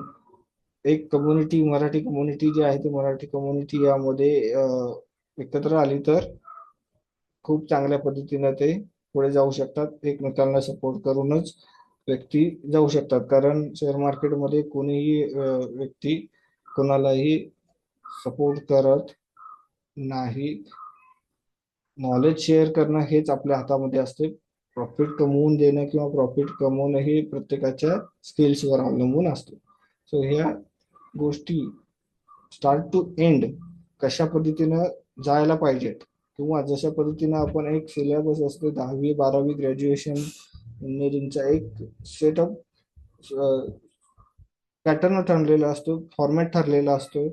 एक कम्युनिटी, मराठी कम्युनिटी जी आहे ती मराठी कम्युनिटी यामध्ये एकत्र आली तर खूप चांगल्या पद्धतीने ते पुढे जाऊ शकतात. एकमेकांना सपोर्ट करूनच व्यक्ती जाऊ शकतात, कारण शेअर मार्केटमध्ये कोणीही व्यक्ती कोणालाही सपोर्ट करत नाही. नॉलेज शेअर करणं हेच आपल्या हातामध्ये असते. प्रॉफिट कमवून देणं किंवा प्रॉफिट कमवणं हे प्रत्येकाच्या स्किल्सवर अवलंबून असते. सो ह्या गोष्टी स्टार्ट टू एंड कशा पद्धतीनं जायला पाहिजेत, किंवा जशा पद्धतीनं आपण एक सिलेबस असतो 10वी 12वी ग्रॅज्युएशन इंजिनिअरिंगचा एक सेटअप पॅटर्न ठरलेला असतो, फॉर्मॅट ठरलेला असतो.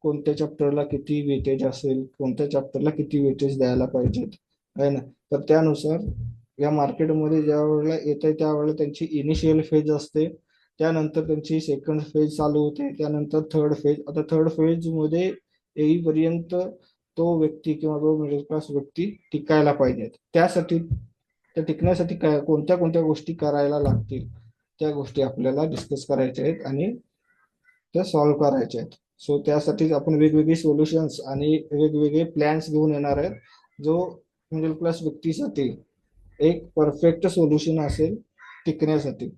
कोणत्या चॅप्टरला किती वेटेज असेल, कोणत्या चॅप्टरला किती वेटेज द्यायला पाहिजेत, आहे ना. तर त्यानुसार या मार्केटमध्ये ज्या वेळेला येत आहे त्यावेळेला त्यांची इनिशियल फेज असते, त्यानंतर त्यांची सेकंड फेज चालू होते, त्यानंतर थर्ड फेज. आता थर्ड फेज मध्ये येईपर्यंत तो व्यक्ती किंवा तो मिडल क्लास व्यक्ती टिकायला पाहिजे. त्यासाठी, त्या टिकण्यासाठी काय कोणत्या कोणत्या गोष्टी करायला लागतील त्या गोष्टी आपल्याला डिस्कस करायच्या आहेत आणि त्या सॉल्व्ह करायच्या आहेत. सो त्यासाठी आपण वेगवेगळे सोल्युशन्स आणि वेगवेगळे प्लॅन्स घेऊन येणार आहेत, जो मिडल क्लास व्यक्तीसाठी एक परफेक्ट सोल्युशन असेल टिकण्यासाठी.